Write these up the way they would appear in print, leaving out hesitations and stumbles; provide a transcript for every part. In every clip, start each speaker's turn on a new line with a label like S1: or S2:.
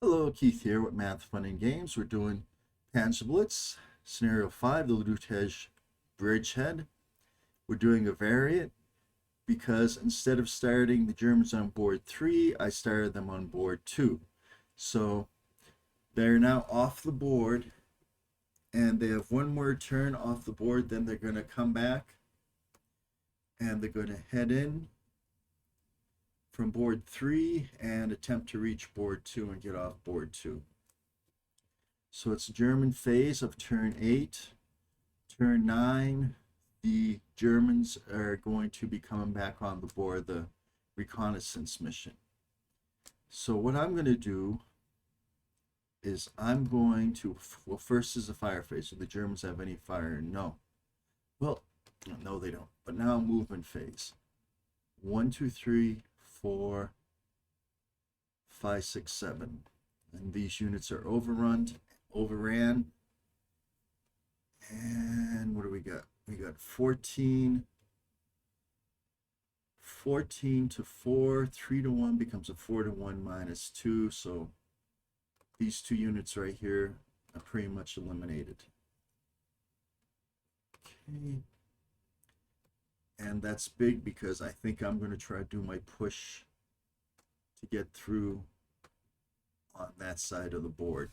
S1: Hello, Keith here with Math, Fun, and Games. We're doing PanzerBlitz, Scenario 5, the Lutezh Bridgehead. We're doing a variant because instead of starting the Germans on board 3, I started them on board 2. So they're now off the board, and they have one more turn off the board. Then they're going to come back, and they're going to head in from board 3 and attempt to reach board 2 and get off board 2. So it's German phase of turn 8. Turn 9, the Germans are going to be coming back on the board, the reconnaissance mission. So what I'm going to do is I'm going to, well, first is the fire phase. Do the Germans have any fire? No. Well, no, they don't. But now movement phase. 1, 2, 3, 4, 5, 6, 7. And these units are overran. And what do we got? We got 14 to 4, 3 to 1 becomes a 4 to 1 minus 2. So these two units right here are pretty much eliminated. Okay. And that's big because I think I'm going to try to do my push to get through on that side of the board.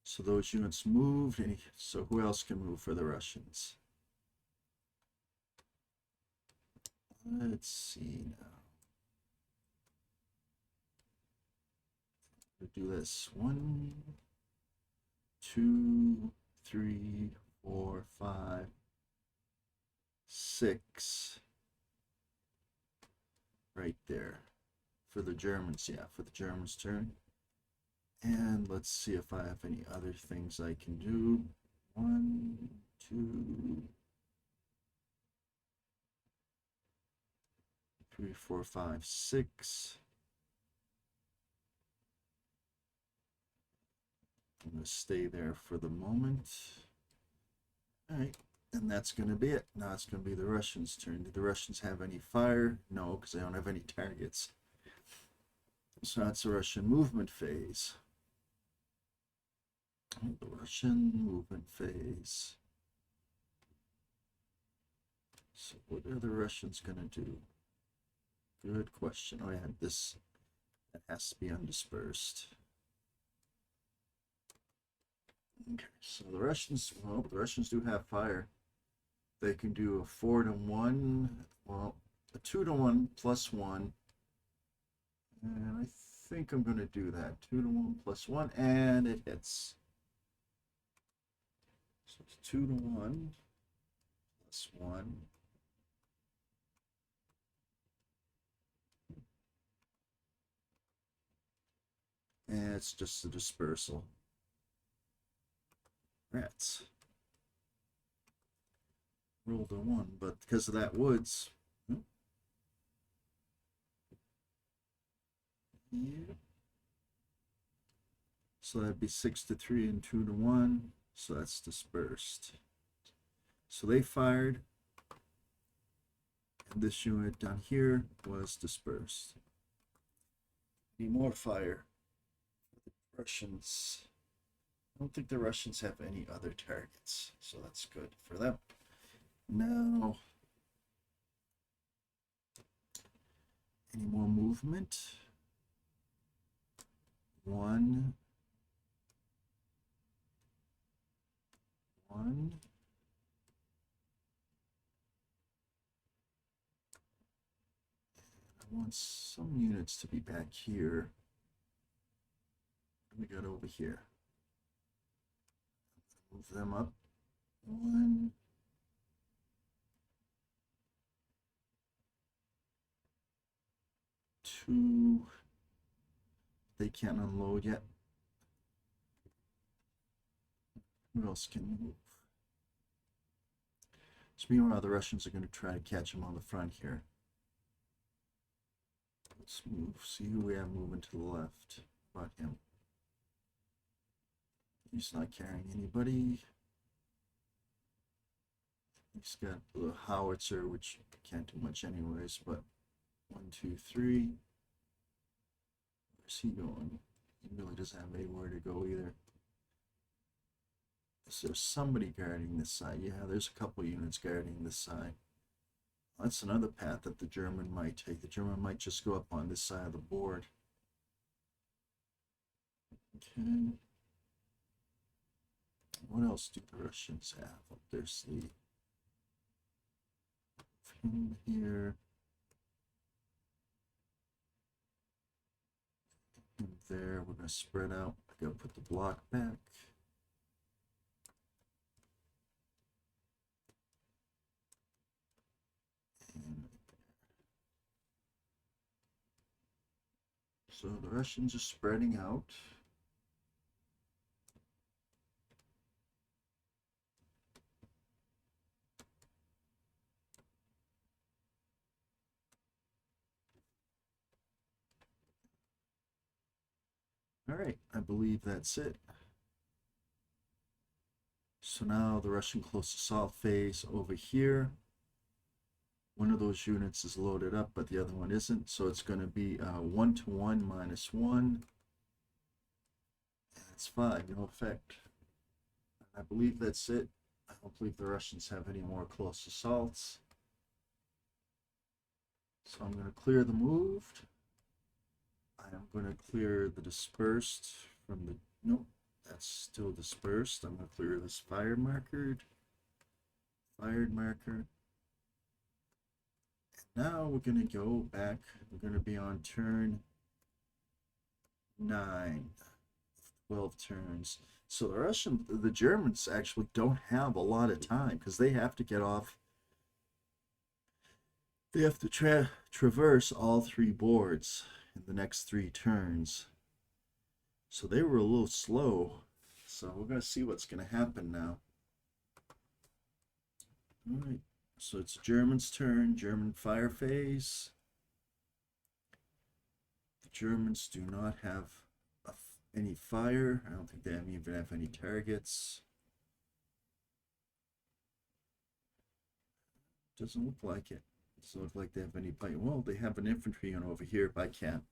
S1: So those units moved. So who else can move for the Russians? Let's see now. We'll do this. 1, 2, 3, 4, 5, 6. Right there. For the Germans, yeah, for the Germans' turn. And let's see if I have any other things I can do. 1, 2, 3, 4, 5, 6. I'm going to stay there for the moment. All right, and that's going to be it. Now it's going to be the Russians' turn. Do the Russians have any fire? No, because they don't have any targets. So that's the Russian movement phase. The Russian movement phase. So what are the Russians going to do? Good question. Oh, yeah, this that has to be undispersed. Okay, so the Russians, well, the Russians do have fire. They can do a 4 to 1, well, a 2 to 1 plus 1. And I think I'm going to do that. 2 to 1 plus 1, and it hits. So it's 2 to 1 plus 1. And it's just a dispersal. Rats. Rolled a 1, but because of that woods. Yeah. So that'd be 6 to 3 and 2 to 1. So that's dispersed. So they fired. And this unit down here was dispersed. Any more fire for the Russians? I don't think the Russians have any other targets, so that's good for them. Now, any more movement? 1, 1. I want some units to be back here. We got over here. Move them up. 1. 2. They can't unload yet. Who else can move? So meanwhile, the Russians are going to try to catch him on the front here. Let's move. See who we have moving to the left. About him. He's not carrying anybody. He's got the howitzer, which can't do much anyways, but 1, 2, 3. Where's he going? He really doesn't have anywhere to go either. Is there somebody guarding this side? Yeah, there's a couple units guarding this side. That's another path that the German might take. The German might just go up on this side of the board. Okay. What else do the Russians have up their sleeve? From here. And there, we're going to spread out. I got to put the block back. And so the Russians are spreading out. All right, I believe that's it. So now the Russian close assault phase over here. One of those units is loaded up, but the other one isn't. So it's going to be 1 to 1 minus 1. That's 5, no effect. I believe that's it. I don't believe the Russians have any more close assaults. So I'm going to clear the moved. I am going to clear the dispersed from the... Nope, that's still dispersed. I'm going to clear this fired marker. Fired marker. Now we're going to go back. We're going to be on turn 9. 12 turns. So the Germans actually don't have a lot of time because they have to get off. They have to traverse all 3 boards in the next 3 turns. So they were a little slow. So we're going to see what's going to happen now. All right. So it's German's turn, German fire phase. The Germans do not have any fire. I don't think they even have any targets. Doesn't look like it. Doesn't look like they have any fight. Well, they have an infantry unit over here, but I can't.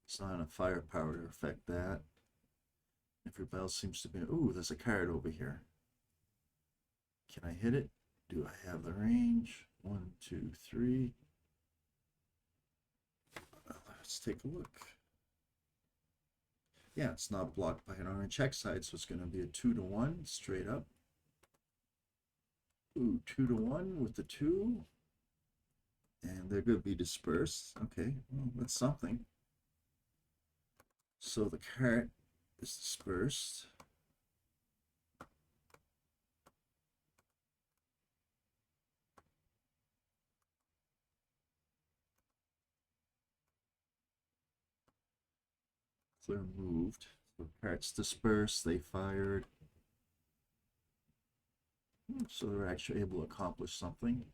S1: It's not enough firepower to affect that. Everybody else seems to be... Ooh, there's a card over here. Can I hit it? Do I have the range? 1, 2, 3. Let's take a look. Yeah, it's not blocked by an orange hex side, so it's going to be a 2 to 1 straight up. Ooh, 2 to 1 with the 2. And they're going to be dispersed. Okay, well, that's something. So the cart is dispersed. They're moved. So the cart's dispersed. They fired. So they're actually able to accomplish something.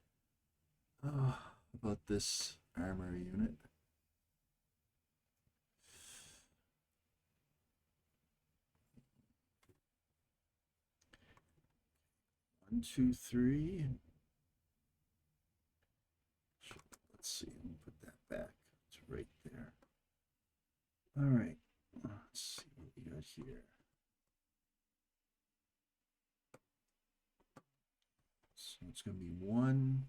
S1: About this armor unit. 1, 2, 3. Let's see. Let me put that back. It's right there. All right. Let's see what we got here. So it's going to be 1.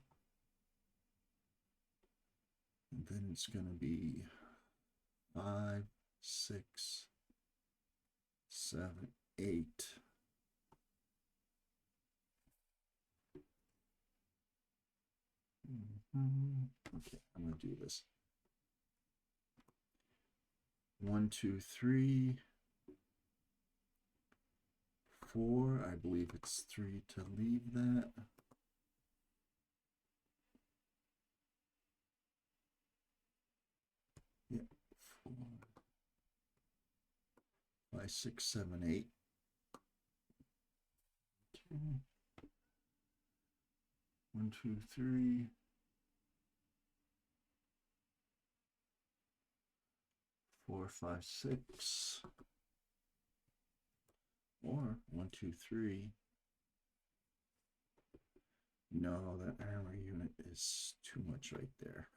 S1: And then it's going to be 5, 6, 7, 8. Okay, I'm going to do this. 1, 2, 3, 4. I believe it's 3 to leave that. Yeah, 4, 5, 6, 7, 8. Okay. 1, 2, 3. 4, 5, 6. Or 1, 2, 3. No, that armor unit is too much right there.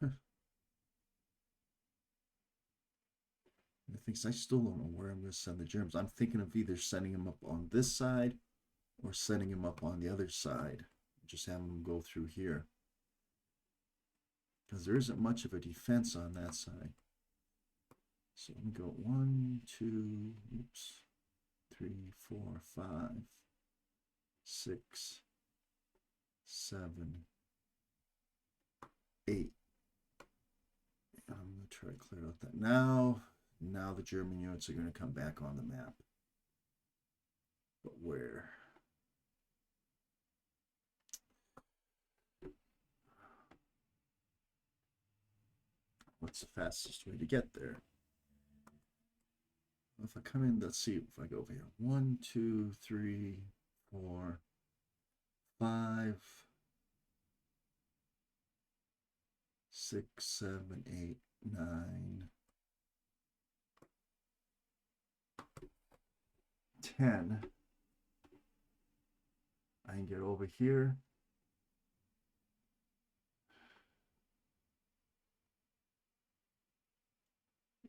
S1: The thing is, I still don't know where I'm going to send the Germans. I'm thinking of either sending them up on this side or sending them up on the other side. Just having them go through here. Because there isn't much of a defense on that side. So let me go 1, 2, oops, 3, 4, 5, 6, 7, 8. I'm going to try to clear out that now. Now the German units are going to come back on the map. But where? What's the fastest way to get there? If I come in, let's see if I go over here. 1, 2, 3, 4, 5, 6, 7, 8, 9, 10. I can get over here.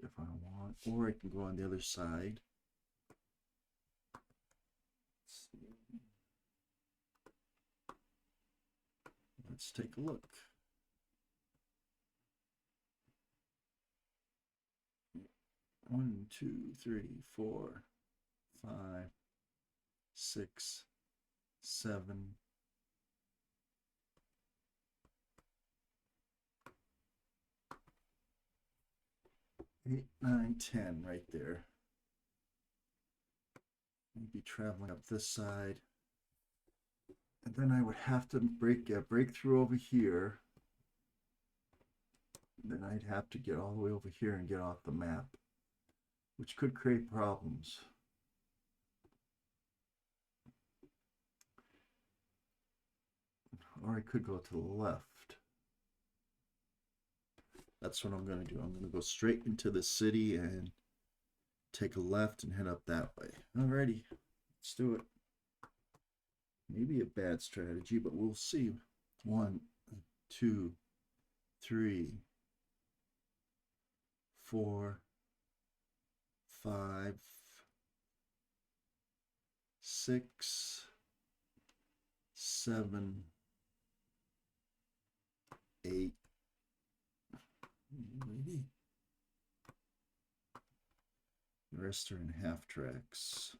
S1: If I want, or I can go on the other side. Let's take a look. One, two, three, 4, 5, 6, 7, 8, 9, 10 right there. Maybe traveling up this side. And then I would have to break through over here. Then I'd have to get all the way over here and get off the map, which could create problems. Or I could go to the left. That's what I'm going to do. I'm going to go straight into the city and take a left and head up that way. Alrighty, let's do it. Maybe a bad strategy, but we'll see. 1, 2, 3, 4, 5, 6, 7, 8. Maybe. The rest are in half tracks.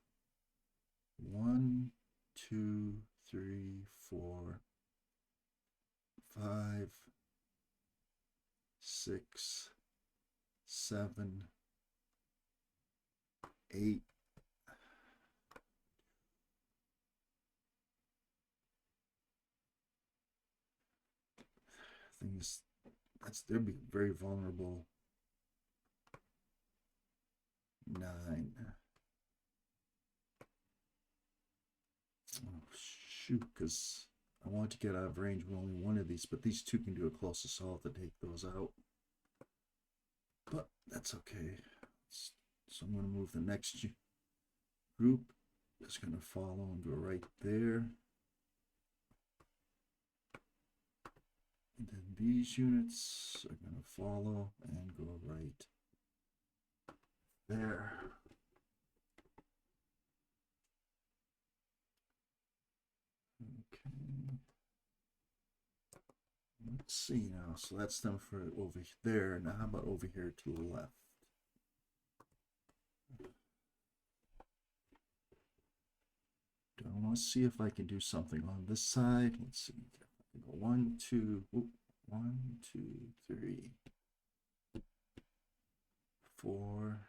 S1: 1, 2, 3, 4, 5, 6, 7, 8. Things they'll be very vulnerable. 9. Oh, shoot, because I want to get out of range with only one of these, but these two can do a close assault to take those out. But that's okay. So I'm going to move the next group. It's going to follow and go right there. And then these units are going to follow and go right there. Okay. Let's see now. So that's them for over there. Now how about over here to the left? Do I want to see if I can do something on this side? Let's see. 1, 2, 1, 2, 3, 4,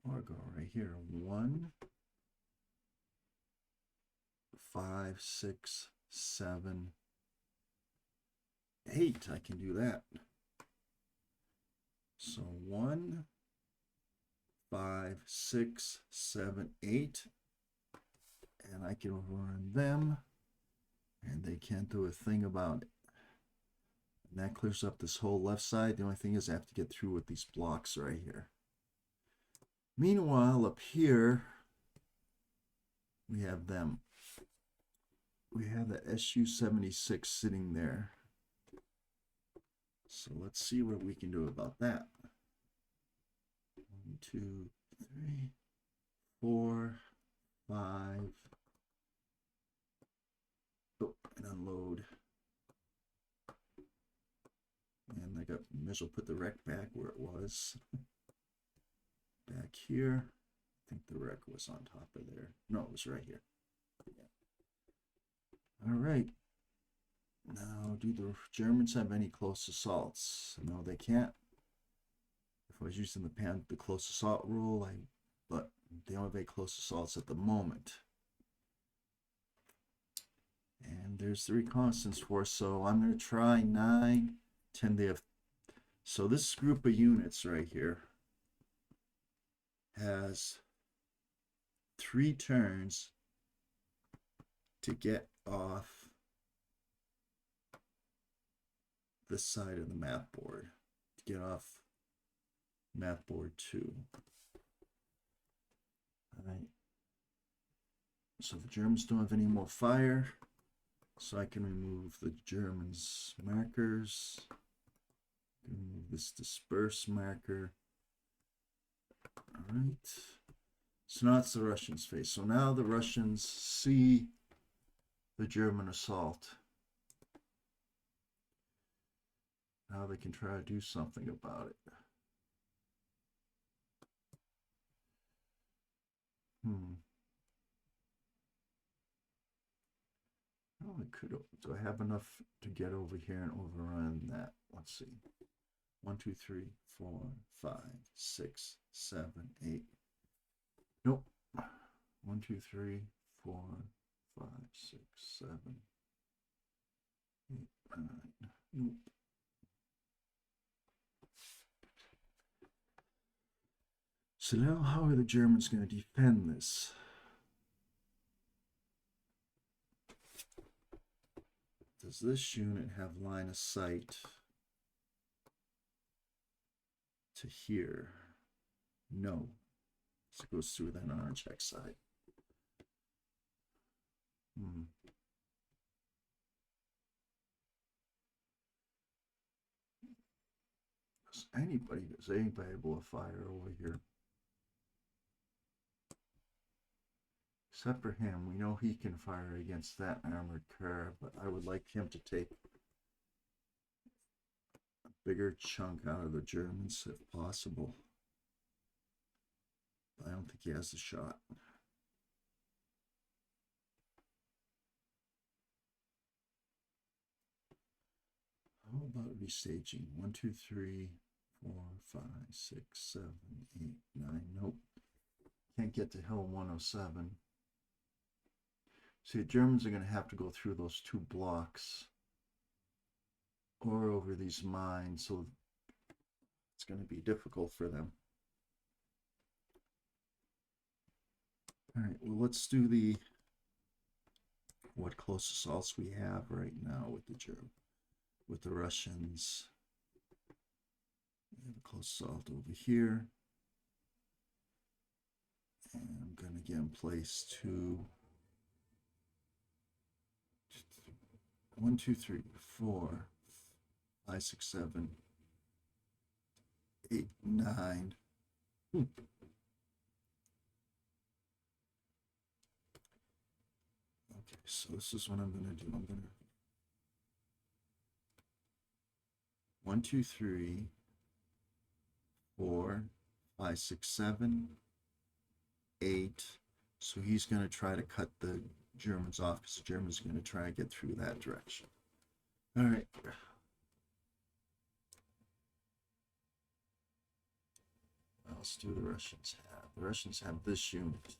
S1: or go right here. 1, 5, 6, 7, 8. I can do that. So 1, 5, 6, 7, 8, and I can run them. And they can't do a thing about it. And that clears up this whole left side. The only thing is I have to get through with these blocks right here. Meanwhile, up here, we have them. We have the Su-76 sitting there. So let's see what we can do about that. 2, 3, 4, 5. Oh, and unload. And I got Mitchell put the wreck back where it was. Back here. I think the wreck was on top of there. No, it was right here. Yeah. All right. Now, do the Germans have any close assaults? No, they can't. If I was using the close assault rule, but they don't have any close assaults at the moment. And there's the reconnaissance force, so I'm going to try 9, 10. They have, so this group of units right here has 3 turns to get off this side of the map board, to get off map board 2. All right. So the Germans don't have any more fire, so I can remove the Germans' markers. Remove this disperse marker. All right. So now it's the Russians' phase. So now the Russians see the German assault. Now they can try to do something about it. Oh, I could. Do I have enough to get over here and overrun that? Let's see. 1, 2, 3, 4, 5, 6, 7, 8. Nope. 1, 2, 3, 4, 5, 6, 7, 8, 9. Nope. So now how are the Germans going to defend this? Does this unit have line of sight to here? No. So it goes through then on our check side. Does anybody able to fire over here? Except for him, we know he can fire against that armored car, but I would like him to take a bigger chunk out of the Germans if possible. But I don't think he has the shot. How about restaging? 1, 2, 3, 4, 5, 6, 7, 8, 9. Nope. Can't get to Hill 107. See, the Germans are going to have to go through those 2 blocks or over these mines, so it's going to be difficult for them. All right, well, let's do what close assaults we have right now with the Russians. We have a close assault over here. And I'm going to get in place to 1, 2, 3, 4, 5, 6, 7, 8, 9. Okay, so this is what I'm going to do. I'm going to 1, 2, 3, 4, 5, 6, 7, 8. So he's going to try to cut the Germans off because the Germans are going to try to get through that direction. All right. What else do the Russians have? The Russians have this unit.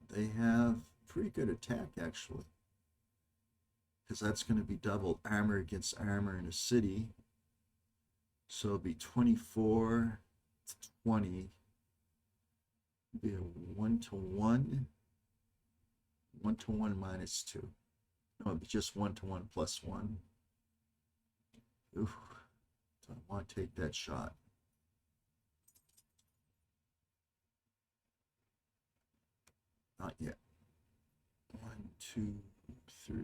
S1: They have pretty good attack, actually, because that's going to be double armor against armor in a city. So it'll be 24 to 20. It'll be a 1-to-1. 1-to-1 minus 2. No, it'll be just 1-to-1 plus 1. Ooh, do I want to take that shot? Not yet. 1, 2, 3,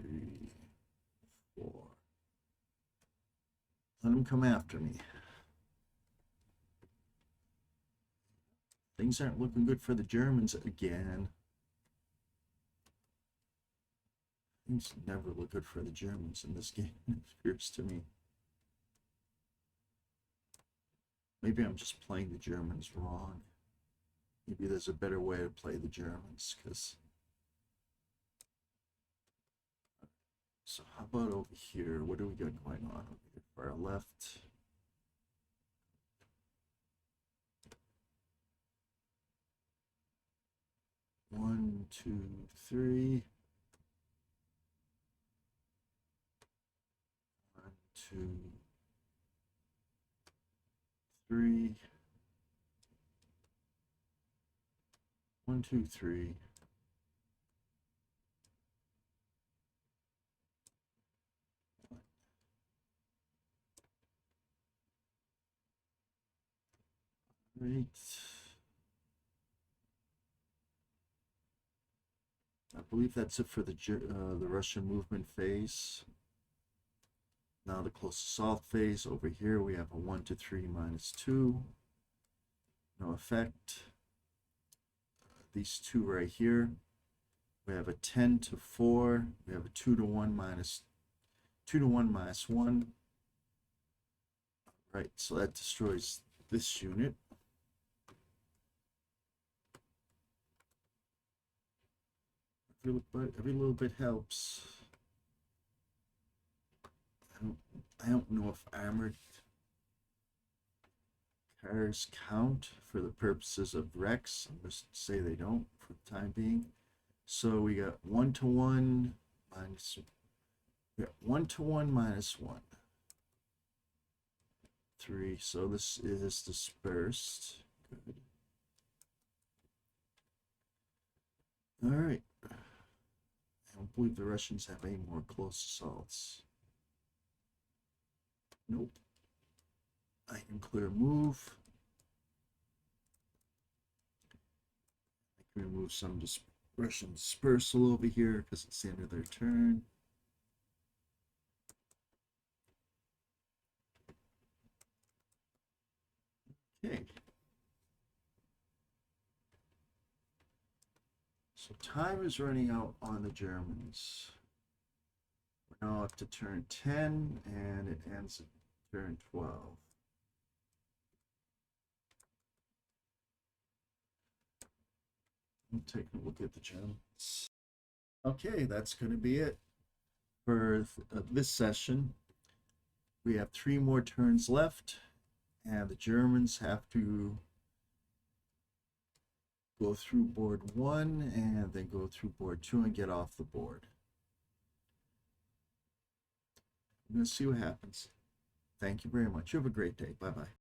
S1: 4, Let them come after me. Things aren't looking good for the Germans again. Things never look good for the Germans in this game, it appears to me. Maybe I'm just playing the Germans wrong. Maybe there's a better way to play the Germans, because... So how about over here? What do we got going on over here? For our left. One, two, three. One, two, three. One, two, three. Right. I believe that's it for the Russian movement phase. Now the close assault phase. Over here we have a 1 to 3 minus 2. No effect. These two right here. We have a 10 to 4. We have a 2 to 1 minus 2 to 1 minus 1. Right, so that destroys this unit. Every little bit helps. I don't know if armored cars count for the purposes of Rex. I'm just say they don't for the time being. So we got 1 to 1 minus. We got 1 to 1 minus 1. 3. So this is dispersed. Good. All right. I don't believe the Russians have any more close assaults. Nope. I can clear move. I can remove some Russian dispersal over here because it's the end of their turn. Okay. So time is running out on the Germans. We're now up to turn 10 and it ends at turn 12. We'll take a look at the Germans. Okay, that's going to be it for this session. We have 3 more turns left, and the Germans have to go through board 1 and then go through board 2 and get off the board. I'm going to see what happens. Thank you very much. You have a great day. Bye-bye.